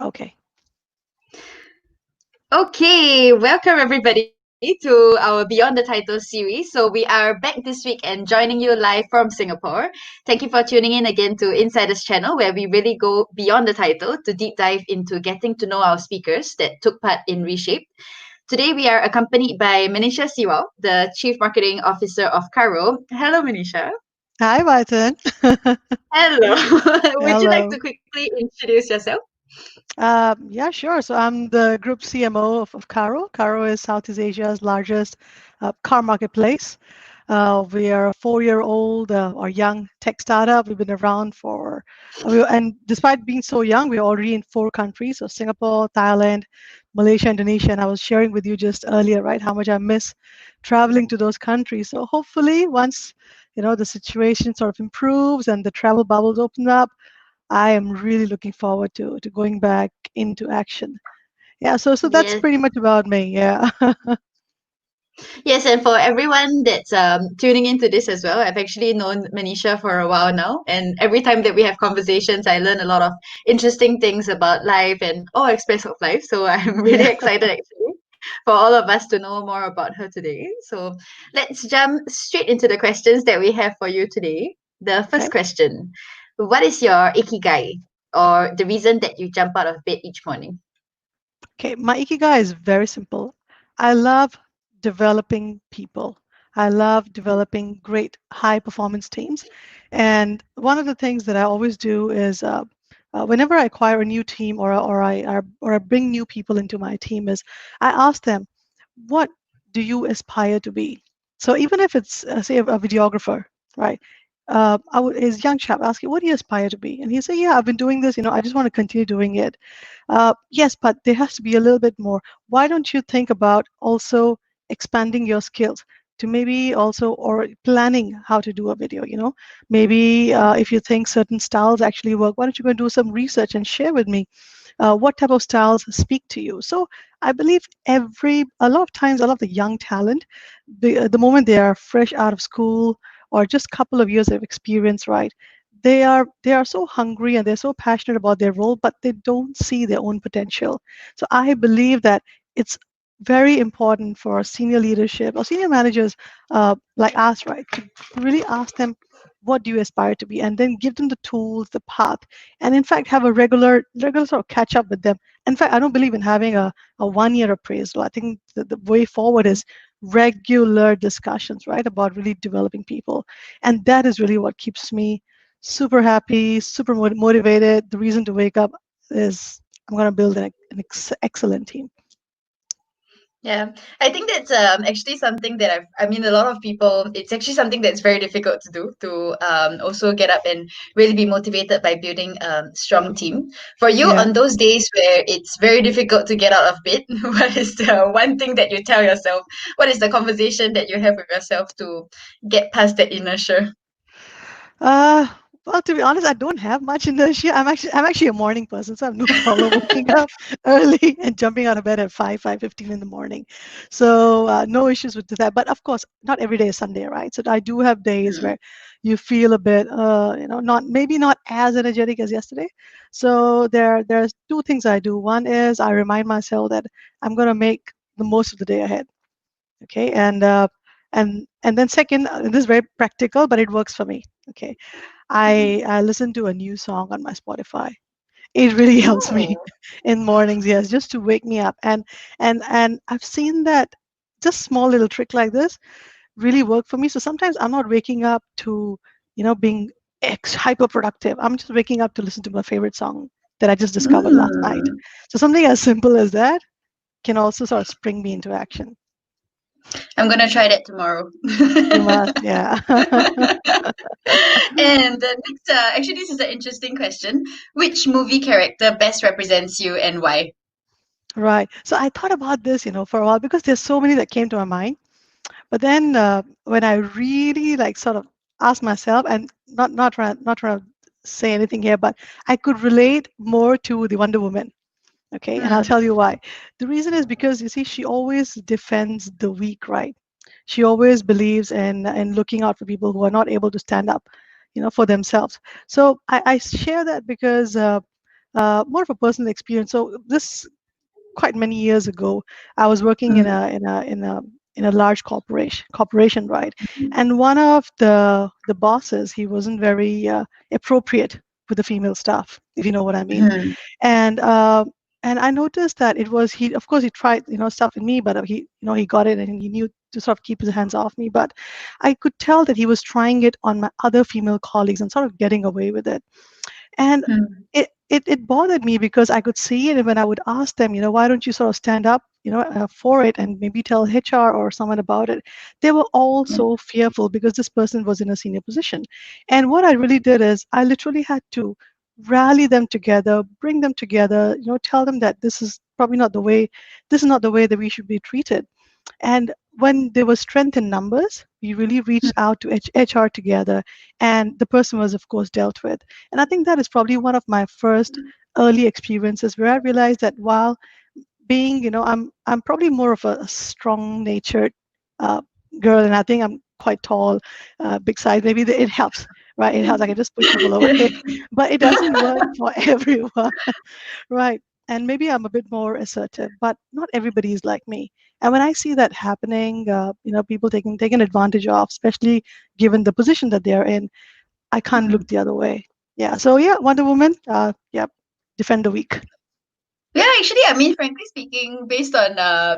Okay. Okay, welcome everybody to our Beyond the Title series. So we are back this week and joining you live from Singapore. Thank you for tuning in again to Insiders Channel, where we really go beyond the title to deep dive into getting to know our speakers that took part in Reshape. Today we are accompanied by Manisha Seewal, the Chief Marketing Officer of Carro. Hello, Manisha. Hi, Martin. Hello. Would you like Hello. to quickly introduce yourself? Yeah, sure. So I'm the group CMO of Carro. Carro is Southeast Asia's largest car marketplace. We are a 4-year-old or young tech startup. We've been around and despite being so young, we're already in 4 countries: so Singapore, Thailand, Malaysia, Indonesia. And I was sharing with you just earlier, right, how much I miss traveling to those countries. So hopefully, once the situation sort of improves and the travel bubbles open up, I am really looking forward to going back into action. Yeah, so that's Yes. pretty much about me. Yeah. Yes, and for everyone that's tuning into this as well, I've actually known Manisha for a while now, and every time that we have conversations, I learn a lot of interesting things about life and all aspects of life. So I'm really Yeah. excited actually for all of us to know more about her today. So let's jump straight into the questions that we have for you today. The Okay. first question: what is your ikigai, or the reason that you jump out of bed each morning? Okay. My ikigai is very simple. I love developing people. I love developing great high performance teams. And one of the things that I always do is whenever I acquire a new team or I bring new people into my team is I ask them, what do you aspire to be? So even if it's say a videographer, right? His young chap ask you, what do you aspire to be? And he say, yeah, I've been doing this. I just want to continue doing it. Yes, but there has to be a little bit more. Why don't you think about also expanding your skills to maybe also or planning how to do a video? Maybe if you think certain styles actually work, why don't you go and do some research and share with me what type of styles speak to you? So I believe a lot of times, a lot of the young talent, the moment they are fresh out of school or just a couple of years of experience, right? They are so hungry and they're so passionate about their role, but they don't see their own potential. So I believe that it's very important for senior leadership or senior managers like us, right, to really ask them, what do you aspire to be, and then give them the tools, the path, and in fact have a regular sort of catch up with them. In fact, I don't believe in having a 1 year appraisal. I think the way forward is regular discussions, right, about really developing people. And that is really what keeps me super happy, super motivated. The reason to wake up is I'm going to build an excellent team. Yeah, I think that's actually something that I mean, a lot of people, it's actually something that's very difficult to do, to also get up and really be motivated by building a strong team. For you, Yeah. on those days where it's very difficult to get out of bed, what is the one thing that you tell yourself? What is the conversation that you have with yourself to get past that inertia? Uh, well, to be honest, I don't have much inertia. I'm actually a morning person, so I have no problem waking up early and jumping out of bed at 5:15 in the morning. So no issues with that. But of course, not every day is Sunday, right? So I do have days Mm. where you feel a bit, not as energetic as yesterday. So there's 2 things I do. One is I remind myself that I'm going to make the most of the day ahead. Okay, and then second, this is very practical, but it works for me. Okay, I listen to a new song on my Spotify. It really helps me Oh. in mornings, yes, just to wake me up. And I've seen that just small little trick like this really work for me. So sometimes I'm not waking up to, being hyper productive. I'm just waking up to listen to my favorite song that I just discovered last night. Mm. So something as simple as that can also sort of spring me into action. I'm gonna try that tomorrow. You must, yeah. And the next, actually, this is an interesting question. Which movie character best represents you and why? Right. So I thought about this, for a while because there's so many that came to my mind. But then when I really like sort of asked myself, and not trying to say anything here, but I could relate more to the Wonder Woman. Okay, and I'll Mm. tell you why. The reason is because you see, she always defends the weak, right? She always believes in looking out for people who are not able to stand up, for themselves. So I share that because more of a personal experience. So this quite many years ago, I was working Mm, in a large corporation, right? And one of the bosses, he wasn't very appropriate with the female staff, if you know what I mean. mm, And and I noticed that it was he. Of course, he tried stuff in me, but he got it, and he knew to sort of keep his hands off me. But I could tell that he was trying it on my other female colleagues and sort of getting away with it. And mm, it bothered me because I could see it, and when I would ask them, why don't you sort of stand up, for it and maybe tell HR or someone about it, they were all mm, so fearful because this person was in a senior position. And what I really did is I literally had to rally them together, bring them together, tell them that this is not the way that we should be treated. And when there was strength in numbers, we really reached out to HR together, and the person was, of course, dealt with. And I think that is probably one of my first early experiences where I realized that while being, I'm probably more of a strong-natured uh, girl, and I think I'm quite tall, big size. Maybe it helps, right? It helps. I can just push people away, but it doesn't work for everyone. Right. And maybe I'm a bit more assertive, but not everybody is like me. And when I see that happening, people taken advantage of, especially given the position that they are in, I can't mm. look the other way. Yeah. So yeah, Wonder Woman. Yeah, defend the weak. Yeah, actually, I mean, frankly speaking, based on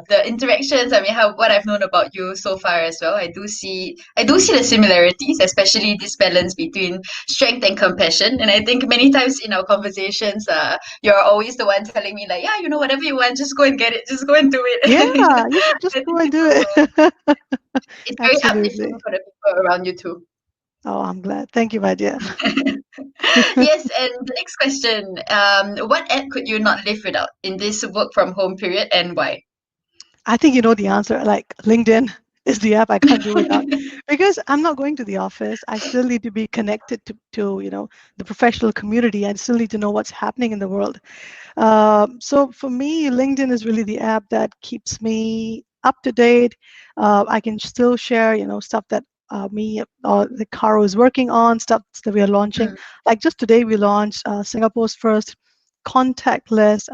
the interactions, I mean, how what I've known about you so far as well, I do see the similarities, especially this balance between strength and compassion. And I think many times in our conversations, you're always the one telling me like, yeah, whatever you want, just go and get it, just go and do it. Yeah, you should I just go think and it's do also it. it's very uplifting Absolutely. for the people around you too. Oh, I'm glad. Thank you, my dear. Yes, and the next question, what app could you not live without in this work from home period and why? I think you know the answer. Like LinkedIn is the app I can't do without because I'm not going to the office. I still need to be connected to the professional community. I still need to know what's happening in the world. So for me, LinkedIn is really the app that keeps me up to date. I can still share, stuff that me or the Carro is working on, stuff that we are launching. Mm, Like just today, we launched Singapore's first contactless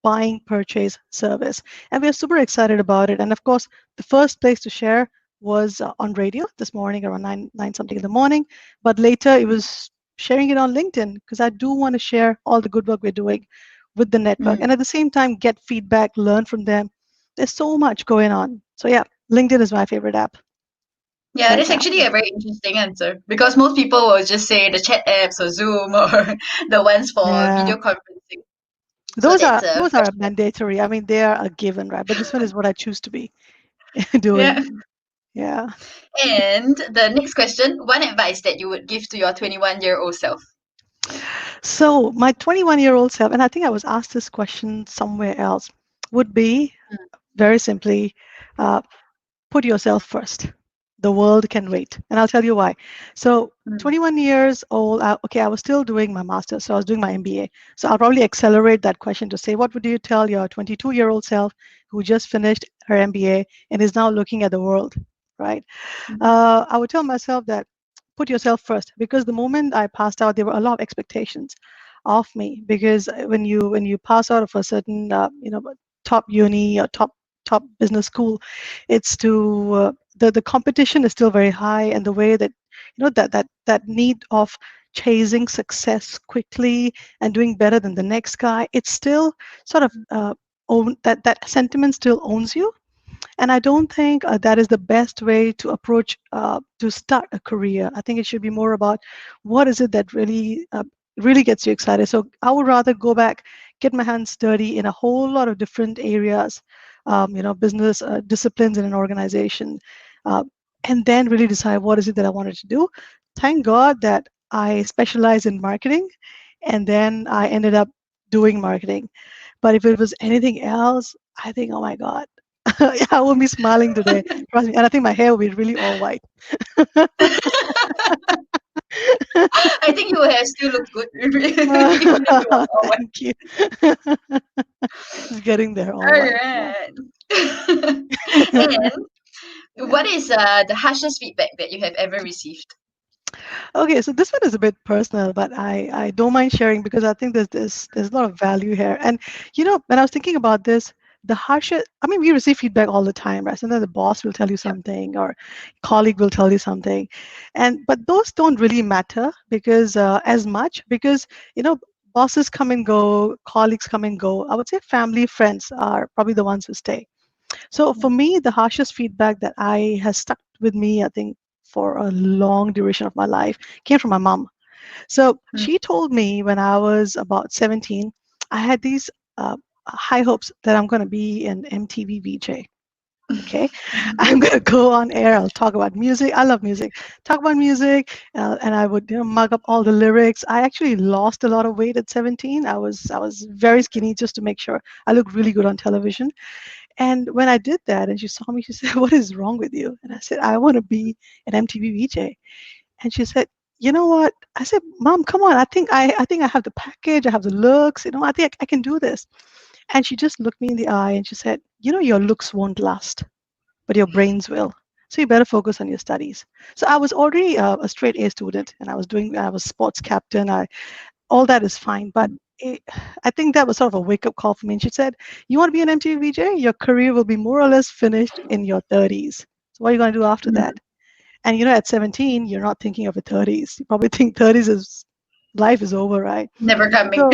buying purchase service, and we are super excited about it. And of course, the first place to share was on radio this morning around nine something in the morning, but later it was sharing it on LinkedIn because I do want to share all the good work we're doing with the network mm. and at the same time get feedback, learn from them. There's so much going on. So yeah, LinkedIn is my favorite app Yeah, right that's now. actually a very interesting answer because most people will just say the chat apps or Zoom or the ones for Yeah. video conferencing. So Those that's are a those are mandatory. I mean, they are a given, right? But this one is what I choose to be doing. yeah. Yeah. And the next question, one advice that you would give to your 21-year-old self. So my 21-year-old self, and I think I was asked this question somewhere else, would be very simply, uh, put yourself first. The world can wait. And I'll tell you why. So, Mm, 21 years old, okay, I was still doing my master's, so I was doing my MBA. So, I'll probably accelerate that question to say, what would you tell your 22-year-old self who just finished her MBA and is now looking at the world, right? mm, I would tell myself that put yourself first because the moment I passed out, there were a lot of expectations of me because when you pass out of a certain top uni or top business school, it's to the competition is still very high, and the way that that need of chasing success quickly and doing better than the next guy, it's still sort of that sentiment still owns you, and I don't think that is the best way to approach to start a career. I think it should be more about what is it that really gets you excited. So I would rather go back, get my hands dirty in a whole lot of different areas, business disciplines in an organization, uh, and then really decide what is it that I wanted to do. Thank God that I specialize in marketing, and then I ended up doing marketing. But if it was anything else, I think, oh my God, I won't be smiling today. Trust me. And I think my hair will be really all white. I think you will have still looked good even if you was all white. Thank you. It's getting there all All white. Yeah. right. And what is the harshest feedback that you have ever received? Okay, so this one is a bit personal, but I don't mind sharing because I think there's a lot of value here. And when I was thinking about this, the harsher, I mean, we receive feedback all the time, right? Sometimes the boss will tell you Yep. something, or colleague will tell you something, and but those don't really matter because as much because bosses come and go, colleagues come and go. I would say family, friends are probably the ones who stay. So for me, the harshest feedback that I has stuck with me, I think, for a long duration of my life, came from my mom. So Mm, she told me when I was about 17, I had these high hopes that I'm going to be an MTV VJ. Okay, I'm going to go on air. I'll talk about music. I love music. Talk about music, and I would mug up all the lyrics. I actually lost a lot of weight at 17. I was very skinny just to make sure I looked really good on television. And when I did that, and she saw me, she said, "What is wrong with you?" And I said, "I want to be an MTV VJ." And she said, "You know what?" I said, "Mom, come on. I think I have the package. I have the looks. I think I can do this." And she just looked me in the eye and she said, "Your looks won't last, but your brains will. So you better focus on your studies." So I was already a straight A student, and I was sports captain. All that is fine. But it, I think that was sort of a wake up call for me. And she said, "You want to be an MTV VJ? Your career will be more or less finished in your 30s. So what are you going to do after mm. that?" And at 17, you're not thinking of your 30s. You probably think 30s is life is over, right? Never coming. So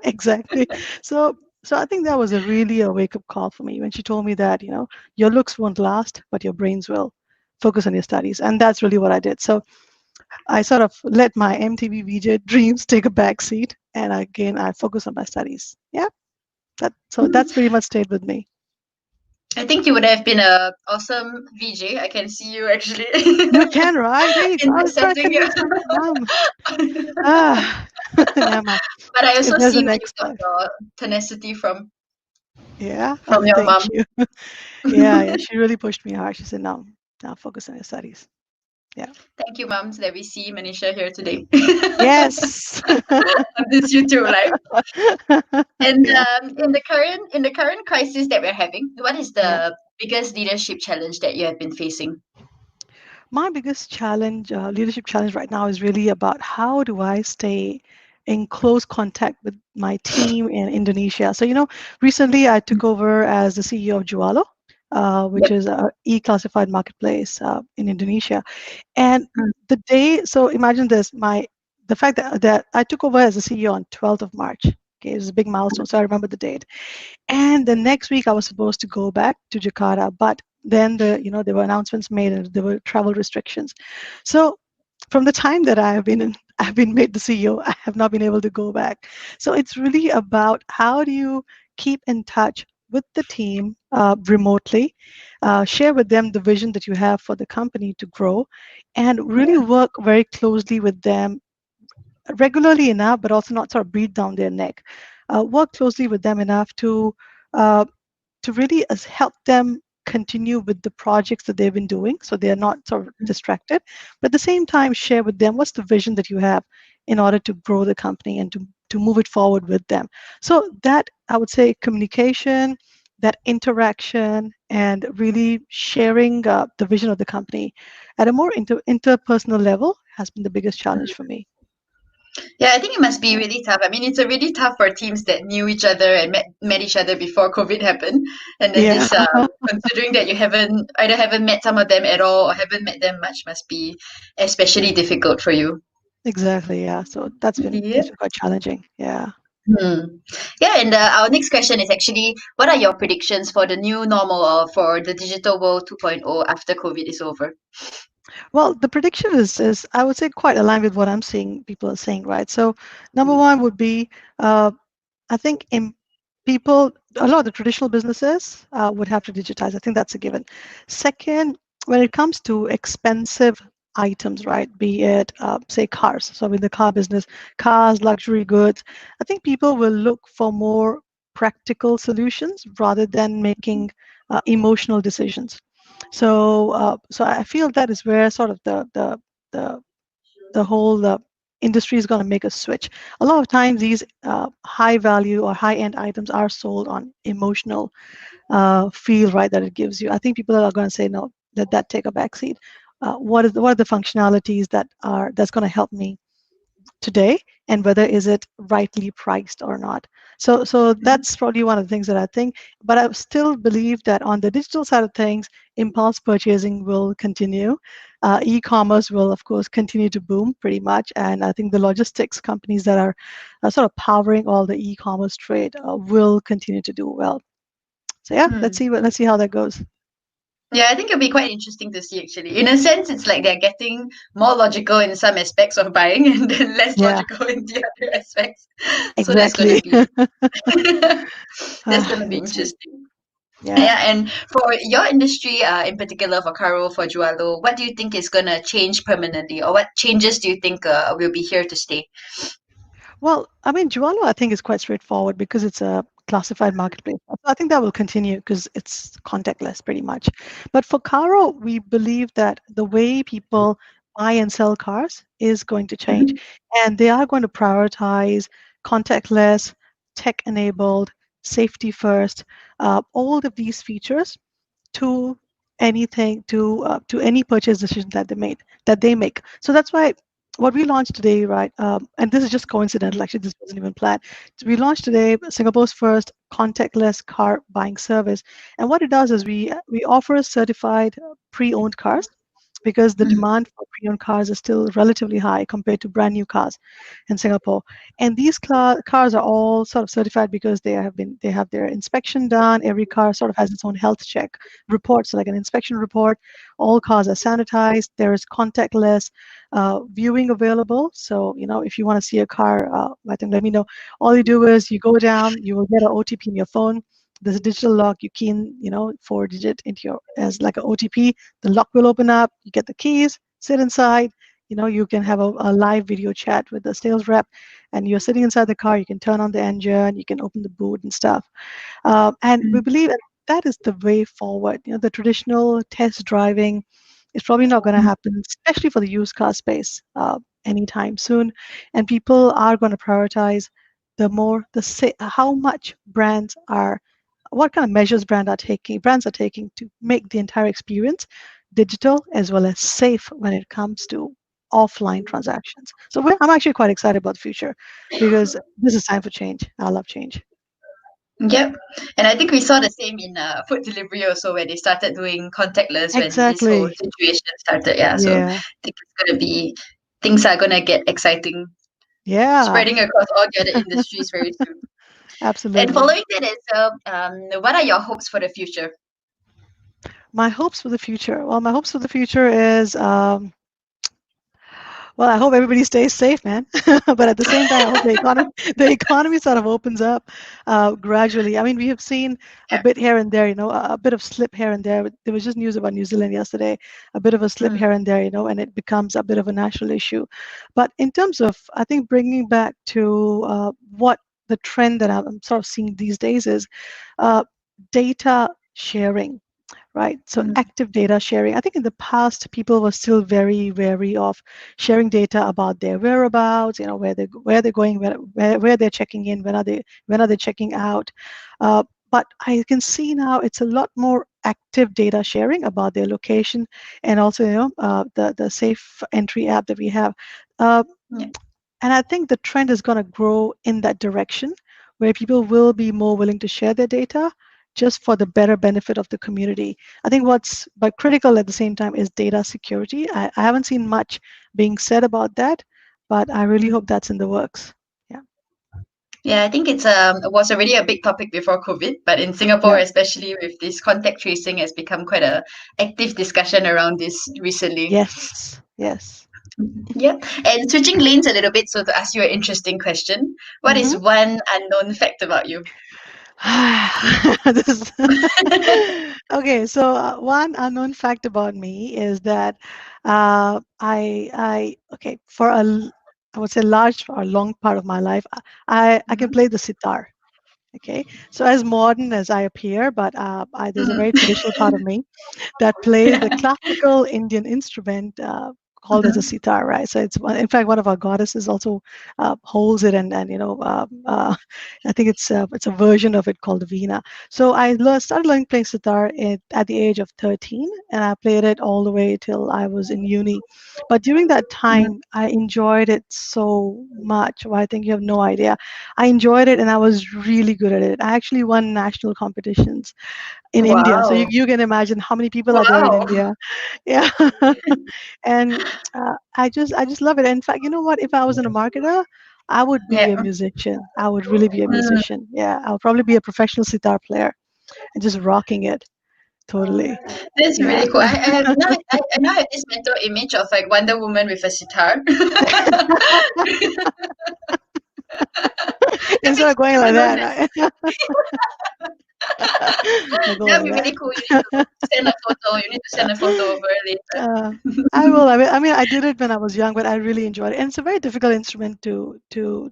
exactly. So I think that was really a wake up call for me when she told me that your looks won't last, but your brains will. Focus on your studies, and that's really what I did. So I sort of let my MTV VJ dreams take a back seat, and again, I focus on my studies. Yeah, that's pretty much stayed with me. I think you would have been a awesome VJ. I can see you actually You can, right? There you go. in I that was trying to setting. convince my mom. Ah, yeah, mom. But I If also there's a see where you next got life. your tenacity Yeah. Oh, from your thank mom. you. Yeah, yeah. She really pushed me hard. She said, "No, now focus on your studies." Yeah. Thank you, moms, that we see Manisha here today Yes. on this YouTube live. And Yeah. in the current crisis that we're having, what is Yeah. the biggest leadership challenge that you have been facing? My biggest challenge, leadership challenge right now, is really about how do I stay in close contact with my team in Indonesia. So, recently I took over as the CEO of Jualo, which Yep. is a e-classified marketplace in Indonesia. And Mm, the day, so imagine this, the fact that I took over as the CEO on 12th of March. Okay, it was a big milestone, so I remember the date. And the next week I was supposed to go back to Jakarta, but then there were announcements made and there were travel restrictions. So from the time that I've been made the CEO, I have not been able to go back. So it's really about how do you keep in touch with the team remotely, share with them the vision that you have for the company to grow, and really work very closely with them regularly enough, but also not sort of breathe down their neck. Work closely with them enough uh, to really help them continue with the projects that they've been doing, so they're not sort of distracted. But at the same time, share with them what's the vision that you have in order to grow the company and to move it forward with them. So that I would say communication, that interaction, and really sharing the vision of the company at a more interpersonal level has been the biggest challenge for me. Yeah, I think it must be really tough. I mean, it's already tough for teams that knew each other and met each other before COVID happened, and then Yeah, this, considering that you haven't met some of them at all or haven't met them much, must be especially difficult for you. exactly. Yeah. So Yeah. that's been quite challenging. Yeah. Hmm. Yeah, and our next question is actually, what are your predictions for the new normal or for the digital world 2.0 after COVID is over? Well, the prediction is I would say quite aligned with what I'm seeing people are saying, right? So number one would be uh, I think in people, a lot of the traditional businesses would have to digitize. I think that's a given. Second, when it comes to expensive items, right, be it, say, cars. So in the car business, cars, luxury goods, I think people will look for more practical solutions rather than making emotional decisions. So I feel that is where sort of the the whole industry is going to make a switch. A lot of times, these high value or high end items are sold on emotional feel, right, that it gives you. I think people are going to say, no, let that take a backseat. what are the functionalities that's going to help me today, and whether is it rightly priced or not. So that's probably one of the things that I think, but I still believe that on the digital side of things, impulse purchasing will continue. E-commerce will of course continue to boom pretty much, and I think the logistics companies that are sort of powering all the e-commerce trade will continue to do well. So yeah, Mm. let's see how that goes. Yeah, I think it'll be quite interesting to see actually. In a sense, it's like they're getting more logical in some aspects of buying and then less Yeah, logical in the other aspects. So that's gonna exactly. be that's gonna be Let's see. interesting. Yeah. Yeah, and for your industry, in particular for Carro, for Jualo, what do you think is gonna change permanently, or what changes do you think will be here to stay? Well, I mean, Jualo, I think, is quite straightforward because it's a classified marketplace. So I think that will continue because it's contactless pretty much. But for Caro, we believe that the way people buy and sell cars is going to change. Mhm. And they are going to prioritize contactless, tech-enabled, safety first, all of these features to to any purchase decision that they make. So that's why what we launched today, right? And this is just coincidental. Actually, this wasn't even planned. So we launched today Singapore's first contactless car buying service, and what it does is we offer certified pre-owned cars because the Mhm. demand for pre-owned cars is still relatively high compared to brand new cars in Singapore. And these cars are all sort of certified because they have their inspection done. Every car sort of has its own health check report, so like an inspection report. All cars are sanitized. There is contactless viewing available. So if you want to see a car, I think let me know. All you do is you go down, you will get an OTP in your phone. There's a digital lock. You key in, 4-digit into your as like an OTP. The lock will open up. You get the keys. Sit inside. You can have a live video chat with the sales rep, and you're sitting inside the car. You can turn on the engine. You can open the boot and stuff. And we believe that is the way forward. The traditional test driving is probably not going to happen, especially for the used car space, anytime soon. And people are going to prioritize how much what kind of measures brands are taking to make the entire experience digital as well as safe when it comes to offline transactions. So I'm actually quite excited about the future because this is time for change. I love change. Yep. And I think we saw the same in food delivery also, where they started doing contactless when this whole Exactly. situation started. Yeah. So I Yeah. think things are gonna get exciting, Yeah. spreading across all the other industries very soon. And Absolutely. following that is, what are your hopes for the future? My hopes for the future. Well, my hopes for the future is well, I hope everybody stays safe, man. But at the same time, I hope the economy sort of opens up gradually. I mean, we have seen a Yeah. bit here and there, a bit of slip here and there. There was just news about New Zealand yesterday, a bit of a slip Mm, here and there, and it becomes a bit of a national issue. But in terms of, I think, bringing back to what the trend that I'm sort of seeing these days is uh, data sharing, right? So mm, active data sharing. I think in the past, people were still very wary of sharing data about their whereabouts, where they're going, where they're checking in, when are they checking out. But I can see now it's a lot more active data sharing about their location, and also the safe entry app that we have. Uh, yeah. and I think the trend is going to grow in that direction where people will be more willing to share their data just for the better benefit of the community. I think what's but critical at the same time is data security. I haven't seen much being said about that, but I really hope that's in the works. Yeah. Yeah, I think it was already a big topic before COVID, but in Singapore, Yeah. especially with this contact tracing, has become quite a active discussion around this recently. Yes. Yes. Yeah. And switching lanes a little bit, so to ask you an interesting question, what Hmm. is one unknown fact about you? This okay, so one unknown fact about me is that okay, I would say large or long part of my life, I can Mhm. play the sitar. Okay, so as modern as I appear, but there's a very traditional part of me that plays the classical Indian instrument called as a sitar, right? So in fact, one of our goddesses also holds it, and I think it's a version of it called the veena. So started learning playing sitar at the age of 13, and I played it all the way till I was in uni. But during that time, I enjoyed it so much. Well, I think you have no idea. I enjoyed it, and I was really good at it. I actually won national competitions in India. So Wow. you can imagine how many people are there in Wow. India. Yeah. And I just love it. In fact, you know what? If I wasn't a marketer, I would be Yeah. a musician. I would really be a Mm. musician. Yeah, I would probably be a professional sitar player and just rocking it totally. That's Yeah. really cool. I now have this mental image of like Wonder Woman with a sitar. I Instead of think going some like people don't that, have. right? I go That like would be that. really cool. You need to send a photo. You need to send a photo over Uh, later. I will. I mean, I did it when I was young, but I really enjoyed it, and it's a very difficult instrument to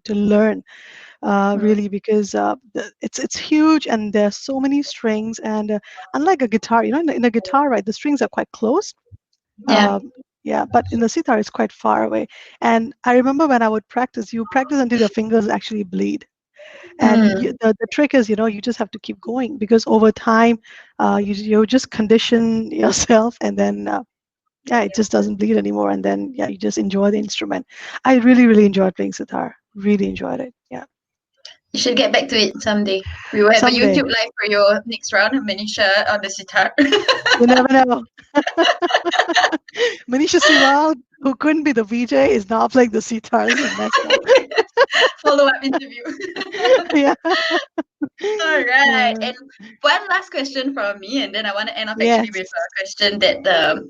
learn, Mm. really, because it's huge, and there's so many strings, and unlike a guitar, in a guitar, right, the strings are quite close. Yeah. Um, yeah, but in the sitar, it's quite far away. And I remember when I would practice, you practice until your fingers actually bleed. And Mm. the trick is, you just have to keep going because over time, you just condition yourself, and then yeah, it just doesn't bleed anymore. And then yeah, you just enjoy the instrument. I really, really enjoyed playing sitar. Really enjoyed it. Yeah, You should get back to it someday. We will have a someday. YouTube live for your next round of Manisha on the sitar. You never know. Manisha Seewal, who couldn't be the VJ, is now playing the sitar. This is messed up. Follow-up interview. Yeah. All right. Uh, And one last question from me, and then I want to end off actually yes. with a question that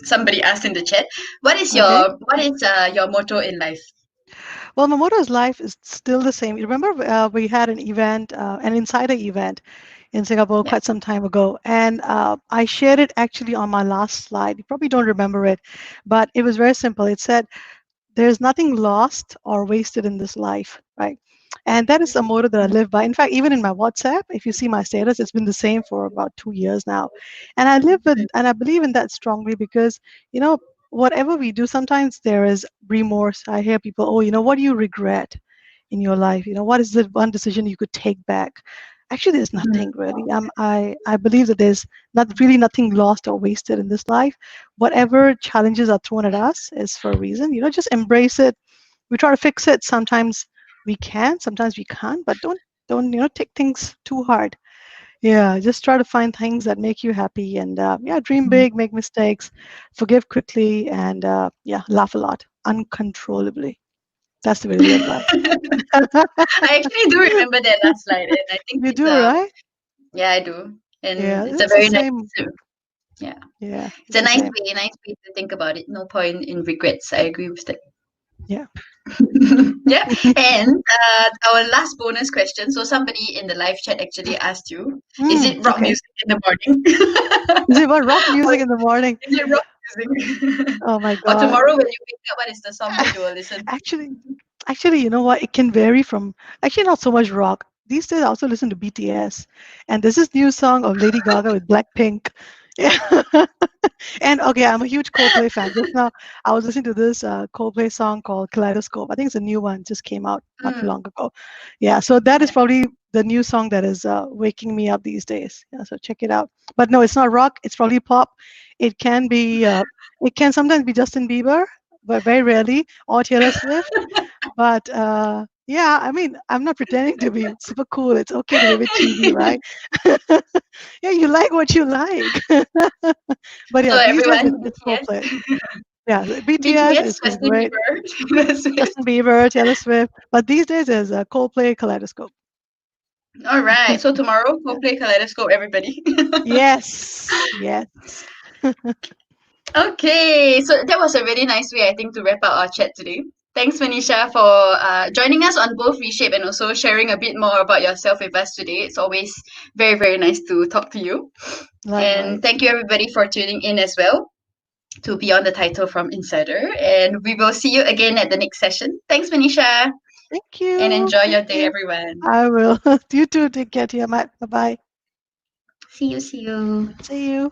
somebody asked in the chat. What is Okay. your motto in life? Well, Momoto's life is still the same. You remember we had an event, an insider event in Singapore Yeah. quite some time ago, and I shared it actually on my last slide. You probably don't remember it, but it was very simple. It said, there's nothing lost or wasted in this life, right? And that is a motto that I live by. In fact, even in my WhatsApp, if you see my status, it's been the same for about 2 years now. And I live with, and I believe in that strongly because, you know, whatever we do, sometimes there is remorse. I hear people, oh, what do you regret in your life? What is the one decision you could take back? Actually, there's Mhm. nothing really. I believe that there's not really nothing lost or wasted in this life. Whatever challenges are thrown at us is for a reason. Just embrace it. We try to fix it. Sometimes we can, sometimes we can't, but don't take things too hard. Yeah, just try to find things that make you happy, and yeah, dream big, make mistakes, forgive quickly, and yeah, laugh a lot uncontrollably. That's the way to live by. I actually do remember that last slide, and I think You it's do, right? yeah, I do, Yeah, and it's a it's the very nice same. yeah, Yeah, it's it's a the same. nice way to think about it. No point in regrets. I agree with that. Yeah. Yeah, and our last bonus question. So somebody in the live chat actually asked you, is it rock Okay. music in the morning? Is it about rock Or music in the morning? is it rock music? Oh my Or God. tomorrow when you wake up, what is the song that you will listen Actually, actually, you know what? It can vary from actually not so much rock. These days, I also listen to BTS, and there's this new song of Lady Gaga with Blackpink. Yeah. And okay, I'm a huge Coldplay fan. Just now, I was listening to this Coldplay song called Kaleidoscope. I think it's a new one, just came out to? not too long ago. Yeah, so that is Yeah. probably the new song that is waking me up these days. Yeah, so check it out. But no, it's not rock. It's probably pop. It can be. It can sometimes be Justin Bieber, but very rarely, or Taylor Swift. But yeah, I mean, I'm not pretending to be super cool. It's okay to be a bit cheesy, right? Yeah, you like what you like. But So yeah, these days everyone, it's BTS, Coldplay. Yeah, BTS BTS, is Justin great. Bieber, Taylor Swift. Justin Bieber, Taylor Swift. But these days is Coldplay, Kaleidoscope. All right. So tomorrow, Yeah. we'll play Kaleidoscope, everybody. Yes, yes. Okay, so that was a really nice way, I think, to wrap up our chat today. Thanks, Manisha, for joining us on both Reshape and also sharing a bit more about yourself with us today. It's always very, very nice to talk to you. And Likewise. thank you, everybody, for tuning in as well to Beyond the Title from Insider. And we will see you again at the next session. Thanks, Manisha, Thank and you. enjoy Thank your day, you. everyone. I will. You too. Take care, Tiamat. Bye bye. See you, see you. See you.